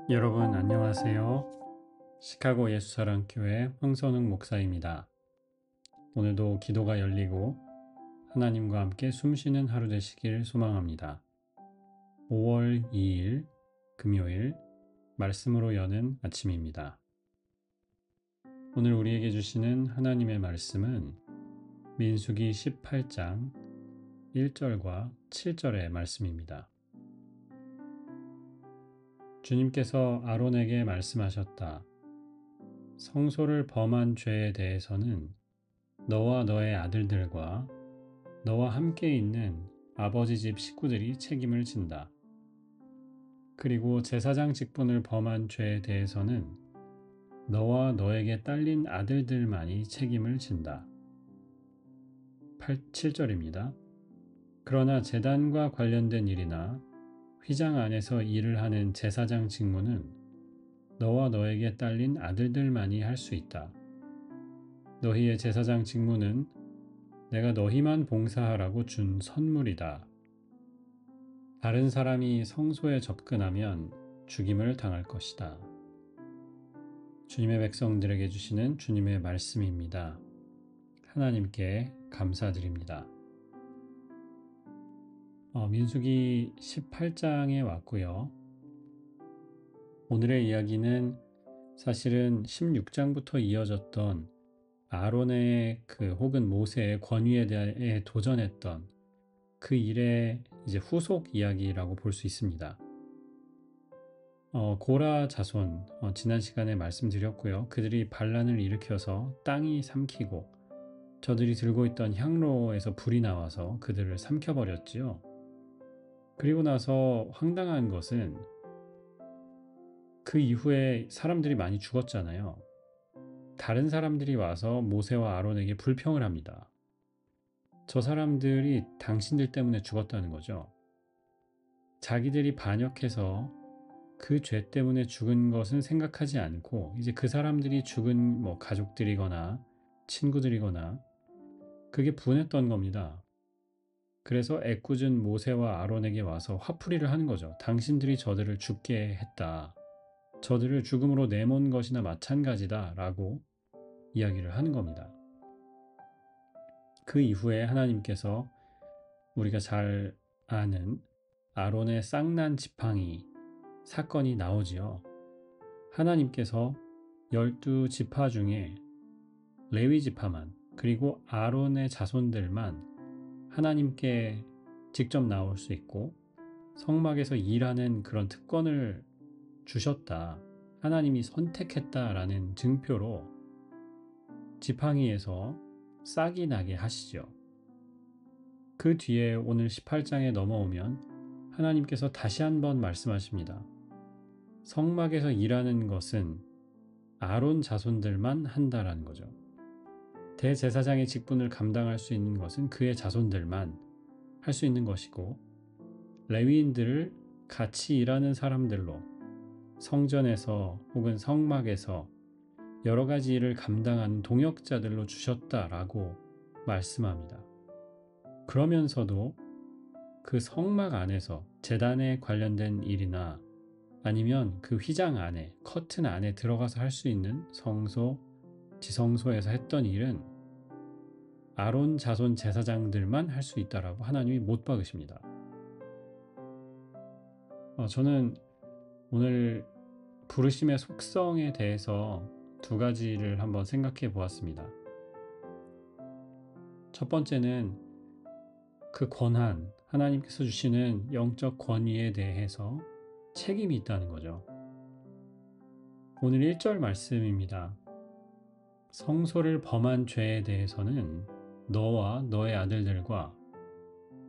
여러분 안녕하세요. 시카고 예수사랑교회 황선웅 목사입니다. 오늘도 기도가 열리고 하나님과 함께 숨쉬는 하루 되시길 소망합니다. 5월 2일 금요일 말씀으로 여는 아침입니다. 오늘 우리에게 주시는 하나님의 말씀은 민수기 18장 1절과 7절의 말씀입니다. 주님께서 아론에게 말씀하셨다. 성소를 범한 죄에 대해서는 너와 너의 아들들과 너와 함께 있는 아버지 집 식구들이 책임을 진다. 그리고 제사장 직분을 범한 죄에 대해서는 너와 너에게 딸린 아들들만이 책임을 진다. 7절입니다. 그러나 제단과 관련된 일이나 휘장 안에서 일을 하는 제사장 직무는 너와 너에게 딸린 아들들만이 할 수 있다. 너희의 제사장 직무는 내가 너희만 봉사하라고 준 선물이다. 다른 사람이 성소에 접근하면 죽임을 당할 것이다. 주님의 백성들에게 주시는 주님의 말씀입니다. 하나님께 감사드립니다. 민수기 18장에 왔고요. 오늘의 이야기는 사실은 16장부터 이어졌던 아론의 혹은 모세의 권위에 대해 도전했던 그 일의 이제 후속 이야기라고 볼 수 있습니다. 고라 자손, 지난 시간에 말씀드렸고요. 그들이 반란을 일으켜서 땅이 삼키고 저들이 들고 있던 향로에서 불이 나와서 그들을 삼켜버렸지요. 그리고 나서 황당한 것은 그 이후에 사람들이 많이 죽었잖아요. 다른 사람들이 와서 모세와 아론에게 불평을 합니다. 저 사람들이 당신들 때문에 죽었다는 거죠. 자기들이 반역해서 그 죄 때문에 죽은 것은 생각하지 않고 이제 그 사람들이 죽은 가족들이거나 친구들이거나 그게 분했던 겁니다. 그래서 애꿎은 모세와 아론에게 와서 화풀이를 하는 거죠. 당신들이 저들을 죽게 했다. 저들을 죽음으로 내몬 것이나 마찬가지다 라고 이야기를 하는 겁니다. 그 이후에 하나님께서 우리가 잘 아는 아론의 쌍난 지팡이 사건이 나오지요. 하나님께서 12지파 중에 레위 지파만 그리고 아론의 자손들만 하나님께 직접 나올 수 있고 성막에서 일하는 그런 특권을 주셨다. 하나님이 선택했다라는 증표로 지팡이에서 싹이 나게 하시죠. 그 뒤에 오늘 18장에 넘어오면 하나님께서 다시 한번 말씀하십니다. 성막에서 일하는 것은 아론 자손들만 한다라는 거죠. 대제사장의 직분을 감당할 수 있는 것은 그의 자손들만 할 수 있는 것이고 레위인들을 같이 일하는 사람들로 성전에서 혹은 성막에서 여러 가지 일을 감당하는 동역자들로 주셨다라고 말씀합니다. 그러면서도 그 성막 안에서 제단에 관련된 일이나 아니면 그 휘장 안에, 커튼 안에 들어가서 할 수 있는 성소, 지성소에서 했던 일은 아론 자손 제사장들만 할 수 있다라고 하나님이 못 박으십니다. 저는 오늘 부르심의 속성에 대해서 두 가지를 한번 생각해 보았습니다. 첫 번째는 그 권한, 하나님께서 주시는 영적 권위에 대해서 책임이 있다는 거죠. 오늘 1절 말씀입니다. 성소를 범한 죄에 대해서는 너와 너의 아들들과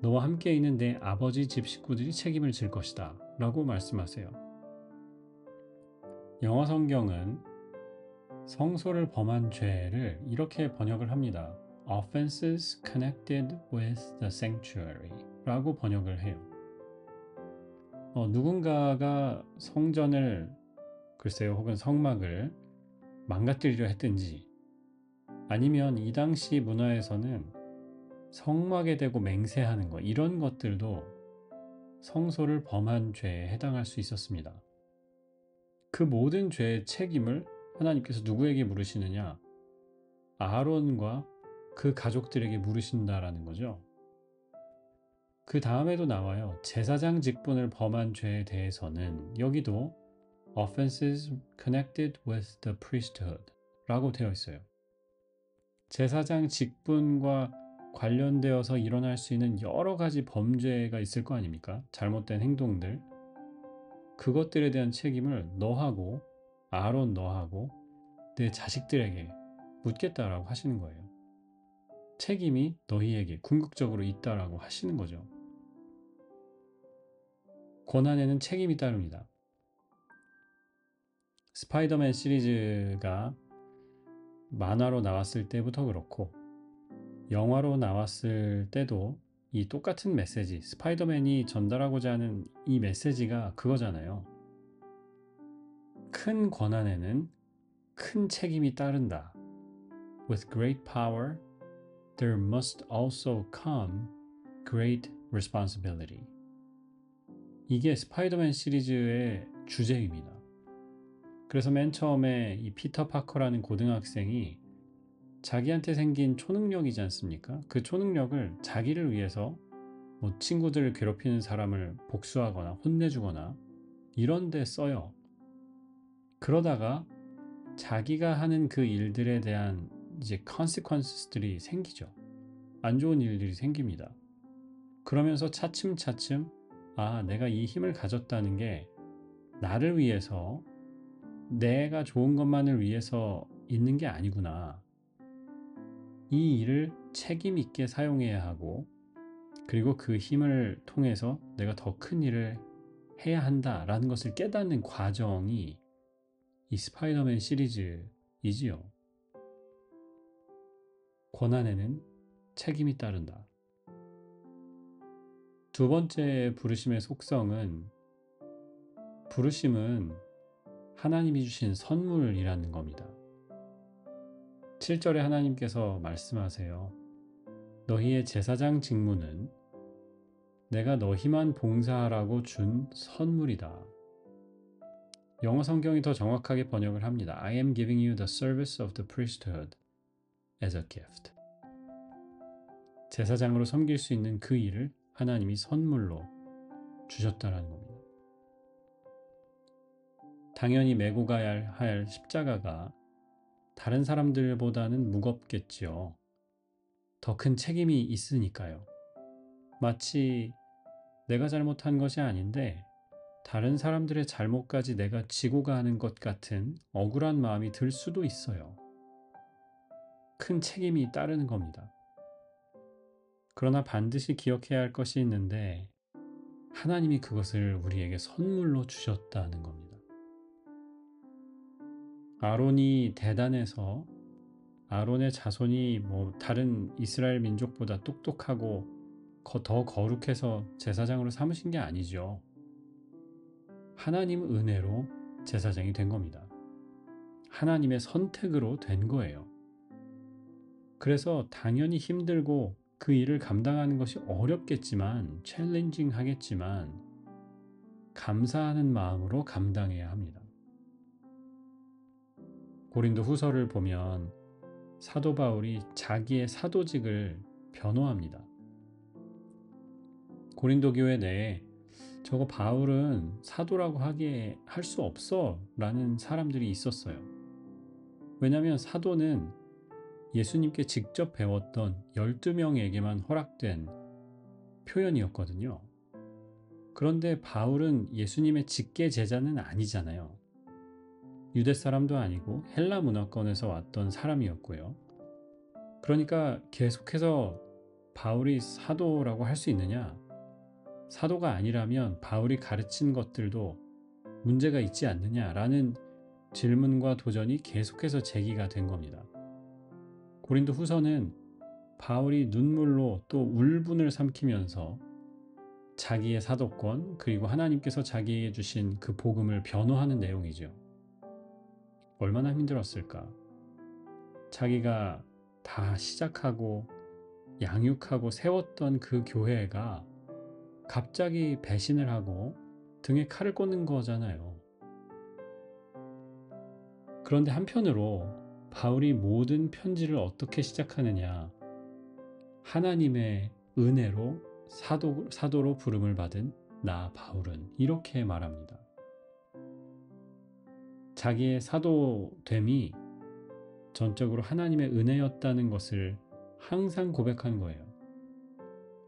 너와 함께 있는 내 아버지 집 식구들이 책임을 질 것이다 라고 말씀하세요. 영어 성경은 성소를 범한 죄를 이렇게 번역을 합니다. Offenses connected with the sanctuary 라고 번역을 해요. 누군가가 성전을 글쎄요 혹은 성막을 망가뜨리려 했든지 아니면 이 당시 문화에서는 성막에 대고 맹세하는 것 이런 것들도 성소를 범한 죄에 해당할 수 있었습니다. 그 모든 죄의 책임을 하나님께서 누구에게 물으시느냐? 아론과 그 가족들에게 물으신다라는 거죠. 그 다음에도 나와요. 제사장 직분을 범한 죄에 대해서는 여기도 offenses connected with the priesthood 라고 되어 있어요. 제사장 직분과 관련되어서 일어날 수 있는 여러 가지 범죄가 있을 거 아닙니까? 잘못된 행동들. 그것들에 대한 책임을 너하고 아론 너하고 내 자식들에게 묻겠다라고 하시는 거예요. 책임이 너희에게 궁극적으로 있다라고 하시는 거죠. 고난에는 책임이 따릅니다. 스파이더맨 시리즈가 만화로 나왔을 때부터 그렇고 영화로 나왔을 때도 이 똑같은 메시지, 스파이더맨이 전달하고자 하는 이 메시지가 그거잖아요. 큰 권한에는 큰 책임이 따른다. With great power, there must also come great responsibility. 이게 스파이더맨 시리즈의 주제입니다. 그래서 맨 처음에 이 피터 파커라는 고등학생이 자기한테 생긴 초능력이지 않습니까? 그 초능력을 자기를 위해서 뭐 친구들을 괴롭히는 사람을 복수하거나 혼내주거나 이런 데 써요. 그러다가 자기가 하는 그 일들에 대한 이제 consequences들이 생기죠. 안 좋은 일들이 생깁니다. 그러면서 차츰차츰 내가 이 힘을 가졌다는 게 나를 위해서 내가 좋은 것만을 위해서 있는 게 아니구나. 이 일을 책임 있게 사용해야 하고 그리고 그 힘을 통해서 내가 더 큰 일을 해야 한다라는 것을 깨닫는 과정이 이 스파이더맨 시리즈이지요. 고난에는 책임이 따른다. 두 번째 부르심의 속성은 부르심은 하나님이 주신 선물이라는 겁니다. 7절에 하나님께서 말씀하세요. 너희의 제사장 직무는 내가 너희만 봉사하라고 준 선물이다. 영어 성경이 더 정확하게 번역을 합니다. I am giving you the service of the priesthood as a gift. 제사장으로 섬길 수 있는 그 일을 하나님이 선물로 주셨다라는 겁니다. 당연히 메고 가야 할 십자가가 다른 사람들보다는 무겁겠지요. 더 큰 책임이 있으니까요. 마치 내가 잘못한 것이 아닌데 다른 사람들의 잘못까지 내가 지고 가는 것 같은 억울한 마음이 들 수도 있어요. 큰 책임이 따르는 겁니다. 그러나 반드시 기억해야 할 것이 있는데 하나님이 그것을 우리에게 선물로 주셨다는 겁니다. 아론이 대단해서 아론의 자손이 다른 이스라엘 민족보다 똑똑하고 더 거룩해서 제사장으로 삼으신 게 아니죠. 하나님 은혜로 제사장이 된 겁니다. 하나님의 선택으로 된 거예요. 그래서 당연히 힘들고 그 일을 감당하는 것이 어렵겠지만 챌린징 하겠지만 감사하는 마음으로 감당해야 합니다. 고린도 후서를 보면 사도 바울이 자기의 사도직을 변호합니다. 고린도 교회 내에 저거 바울은 사도라고 하기에 할 수 없어 라는 사람들이 있었어요. 왜냐하면 사도는 예수님께 직접 배웠던 12명에게만 허락된 표현이었거든요. 그런데 바울은 예수님의 직계 제자는 아니잖아요. 유대 사람도 아니고 헬라 문화권에서 왔던 사람이었고요. 그러니까 계속해서 바울이 사도라고 할 수 있느냐? 사도가 아니라면 바울이 가르친 것들도 문제가 있지 않느냐라는 질문과 도전이 계속해서 제기가 된 겁니다. 고린도 후서는 바울이 눈물로 또 울분을 삼키면서 자기의 사도권 그리고 하나님께서 자기에게 주신 그 복음을 변호하는 내용이죠. 얼마나 힘들었을까? 자기가 다 시작하고 양육하고 세웠던 그 교회가 갑자기 배신을 하고 등에 칼을 꽂는 거잖아요. 그런데 한편으로 바울이 모든 편지를 어떻게 시작하느냐? 하나님의 은혜로 사도로 부름을 받은 나 바울은 이렇게 말합니다. 자기의 사도됨이 전적으로 하나님의 은혜였다는 것을 항상 고백한 거예요.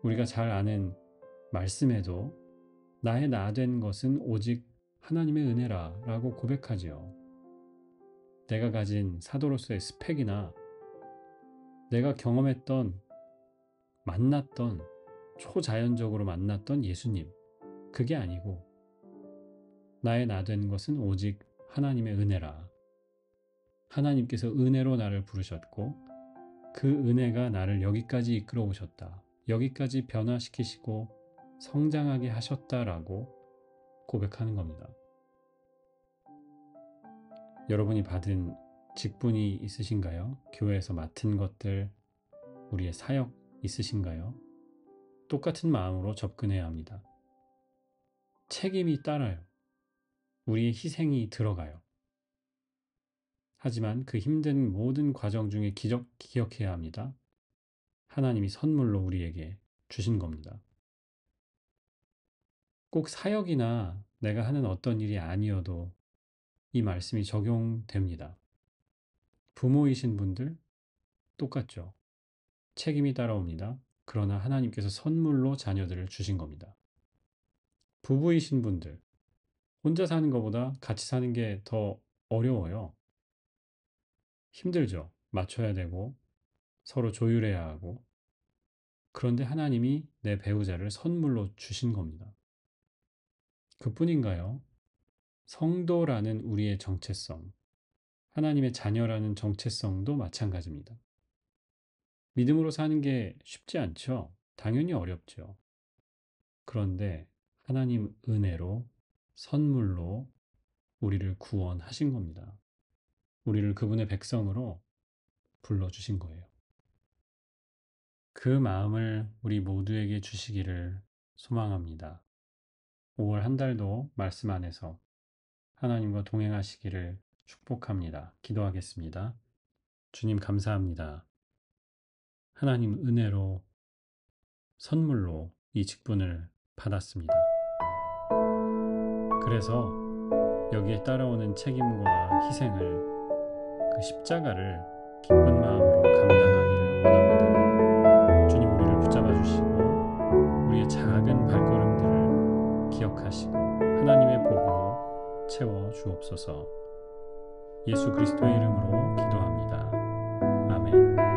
우리가 잘 아는 말씀에도 나의 나 된 것은 오직 하나님의 은혜라 라고 고백하지요. 내가 가진 사도로서의 스펙이나 내가 경험했던 만났던 초자연적으로 만났던 예수님, 그게 아니고 나의 나 된 것은 오직 하나님의 은혜라. 하나님께서 은혜로 나를 부르셨고 그 은혜가 나를 여기까지 이끌어 오셨다. 여기까지 변화시키시고 성장하게 하셨다라고 고백하는 겁니다. 여러분이 받은 직분이 있으신가요? 교회에서 맡은 것들, 우리의 사역 있으신가요? 똑같은 마음으로 접근해야 합니다. 책임이 따라요. 우리의 희생이 들어가요. 하지만 그 힘든 모든 과정 중에 기억해야 합니다. 하나님이 선물로 우리에게 주신 겁니다. 꼭 사역이나 내가 하는 어떤 일이 아니어도 이 말씀이 적용됩니다. 부모이신 분들 똑같죠. 책임이 따라옵니다. 그러나 하나님께서 선물로 자녀들을 주신 겁니다. 부부이신 분들, 혼자 사는 것보다 같이 사는 게 더 어려워요. 힘들죠. 맞춰야 되고 서로 조율해야 하고. 그런데 하나님이 내 배우자를 선물로 주신 겁니다. 그뿐인가요? 성도라는 우리의 정체성, 하나님의 자녀라는 정체성도 마찬가지입니다. 믿음으로 사는 게 쉽지 않죠. 당연히 어렵죠. 그런데 하나님 은혜로 선물로 우리를 구원하신 겁니다. 우리를 그분의 백성으로 불러주신 거예요. 그 마음을 우리 모두에게 주시기를 소망합니다. 5월 한 달도 말씀 안에서 하나님과 동행하시기를 축복합니다. 기도하겠습니다. 주님 감사합니다. 하나님 은혜로 선물로 이 직분을 받았습니다. 그래서 여기에 따라오는 책임과 희생을, 그 십자가를 기쁜 마음으로 감당하기를 원합니다. 주님 우리를 붙잡아 주시고 우리의 작은 발걸음들을 기억하시고 하나님의 복으로 채워 주옵소서. 예수 그리스도의 이름으로 기도합니다. 아멘.